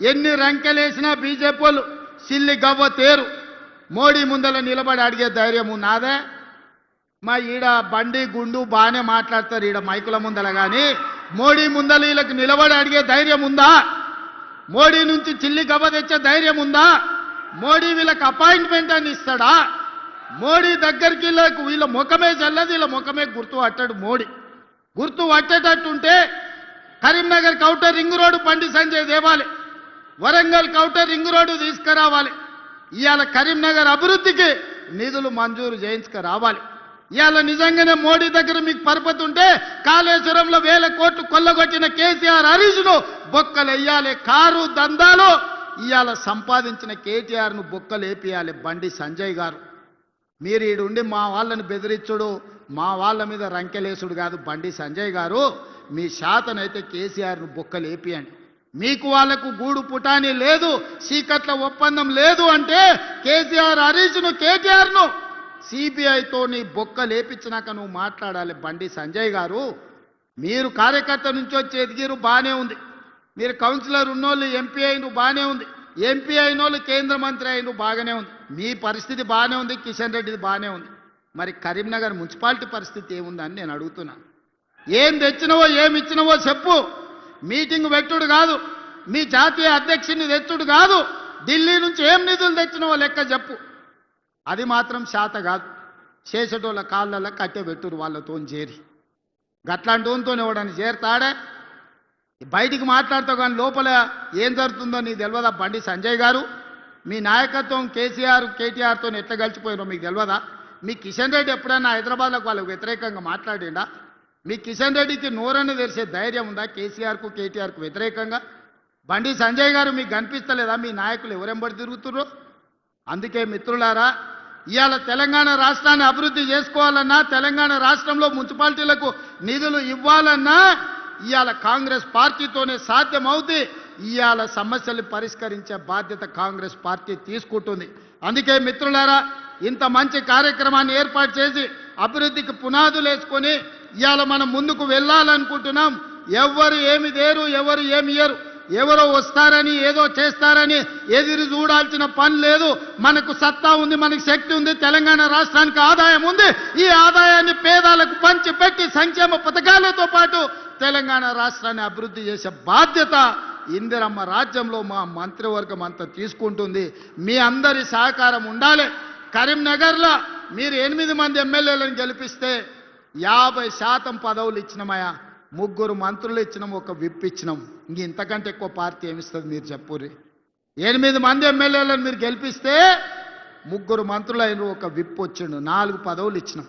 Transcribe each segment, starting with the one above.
ఎన్ని రంకెలేసినా బీజేపీ వాళ్ళు సిల్లి గవ్వ తేరు. మోడీ ముందల నిలబడి అడిగే ధైర్యం నాదే? మా ఈడ బండి గుండు బాగానే మాట్లాడతారు ఈడ మైకుల ముందల, కానీ మోడీ ముందల వీళ్ళకి నిలబడి అడిగే ధైర్యం ఉందా? మోడీ నుంచి చిల్లి గవ్వ తెచ్చే ధైర్యం ఉందా? మోడీ వీళ్ళకి అపాయింట్మెంట్ అని ఇస్తాడా? మోడీ దగ్గరికి వీళ్ళ ముఖమే చల్లదు, వీళ్ళ ముఖమే గుర్తు పట్టాడు. మోడీ గుర్తు పట్టేటట్టుంటే Karimnagar కౌటర్ ring road Bandi Sanjay దేవాలి, Warangal కౌటర్ ring road తీసుకురావాలి. ఇవాళ కరీంనగర్ అభివృద్ధికి నిధులు మంజూరు చేయించుకురావాలి. ఇవాళ నిజంగానే మోడీ దగ్గర మీకు పరపతి ఉంటే కాళేశ్వరంలో 1000 కోట్లు కొల్లగొట్టిన కేసీఆర్ హరీష్ను బొక్కలేయాలి. కారు దందాలు ఇవాళ సంపాదించిన కేటీఆర్ను బొక్కలేపియాలి బండి సంజయ్ గారు. మీరు ఈడుండి మా వాళ్ళని బెదిరించుడు, మా వాళ్ళ మీద రంకెలేసుడు కాదు బండి సంజయ్ గారు. మీ శాతనైతే కేసీఆర్ను బొక్కలేపియండి. మీకు వాళ్లకు గూడు పుటాని లేదు, చీకట్ల ఒప్పందం లేదు అంటే కేసీఆర్ హరీష్ను కేటీఆర్ను సిబిఐతో నీ బొక్క లేపించినాక నువ్వు మాట్లాడాలి బండి సంజయ్ గారు. మీరు కార్యకర్త నుంచి వచ్చి ఎదిగిరు బాగానే ఉంది, మీరు కౌన్సిలర్ ఉన్నోళ్ళు ఎంపీ అయిన బాగానే ఉంది, ఎంపీ అయినోళ్ళు కేంద్ర మంత్రి అయిన బాగానే ఉంది, మీ పరిస్థితి బాగానే ఉంది, కిషన్ రెడ్డిది బాగానే ఉంది. మరి కరీంనగర్ మున్సిపాలిటీ పరిస్థితి ఏముందని నేను అడుగుతున్నా. ఏం తెచ్చినవో ఏమి ఇచ్చినవో చెప్పు. మీటింగ్ పెట్టుడు కాదు, మీ జాతీయ అధ్యక్షుని తెచ్చుడు కాదు, ఢిల్లీ నుంచి ఏం నిధులు తెచ్చినవో లెక్క చెప్పు. అది మాత్రం శాత కాదు. చేసేటోళ్ళ కాళ్ళల్లో కట్టె పెట్టురు వాళ్ళతో చేరి. గట్లాంటి వాళ్ళతో ఎవడని చేరుతాడే? బయటికి మాట్లాడుతావు కానీ లోపల ఏం జరుగుతుందో నీకు తెలియదా బండి సంజయ్ గారు? మీ నాయకత్వం కేసీఆర్ కేటీఆర్తో ఎట్లా కలిసిపోయినో మీకు తెలియదా? మీ కిషన్ రెడ్డి ఎప్పుడైనా హైదరాబాద్లోకి వాళ్ళకు వ్యతిరేకంగా మాట్లాడిండా? మీ కిషన్ రెడ్డికి నోరని తెరిసే ధైర్యం ఉందా కేసీఆర్కు కేటీఆర్కు వ్యతిరేకంగా? బండి సంజయ్ గారు మీకు కనిపిస్తలేదా మీ నాయకులు ఎవరెంబడి తిరుగుతుర్రో? అందుకే మిత్రులారా, ఇవాళ తెలంగాణ రాష్ట్రాన్ని అభివృద్ధి చేసుకోవాలన్నా, తెలంగాణ రాష్ట్రంలో మున్సిపాలిటీలకు నిధులు ఇవ్వాలన్నా ఇవాళ కాంగ్రెస్ పార్టీతోనే సాధ్యమవుతుంది. ఇవాళ సమస్యలు పరిష్కరించే బాధ్యత కాంగ్రెస్ పార్టీ తీసుకుంటుంది. అందుకే మిత్రులారా, ఇంత మంచి కార్యక్రమాన్ని ఏర్పాటు చేసి అభివృద్ధికి పునాదులు వేసుకొని ఇవాళ మనం ముందుకు వెళ్ళాలనుకుంటున్నాం. ఎవరు ఏమి దేరు, ఎవరు ఏమి ఇయ్యరు, ఎవరో వస్తారని ఏదో చేస్తారని ఎదురు చూడాల్సిన పని లేదు. మనకు సత్తా ఉంది, మనకు శక్తి ఉంది, తెలంగాణ రాష్ట్రానికి ఆదాయం ఉంది. ఈ ఆదాయాన్ని పేదలకు పంచి పెట్టి సంక్షేమ పథకాలతో పాటు తెలంగాణ రాష్ట్రాన్ని అభివృద్ధి చేసే బాధ్యత ఇందిరమ్మ రాజ్యంలో మా మంత్రివర్గం అంతా తీసుకుంటుంది. మీ అందరి సహకారం ఉండాలి. కరీంనగర్లో మీరు 8 మంది ఎమ్మెల్యేలను గెలిపిస్తే 50% పదవులు ఇచ్చినామయ్యా. 3 మంత్రులు ఇచ్చినాం, ఒక విప్ ఇచ్చినాం. ఇంతకంటే ఎక్కువ పార్టీ ఏమిస్తుంది మీరు చెప్పుర్రి? 8 మంది ఎమ్మెల్యేలను మీరు గెలిపిస్తే 3 మంత్రులు అయిన, ఒక విప్ వచ్చిండు, 4 పదవులు ఇచ్చినాం.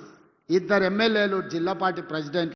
2 ఎమ్మెల్యేలు జిల్లా పార్టీ ప్రెసిడెంట్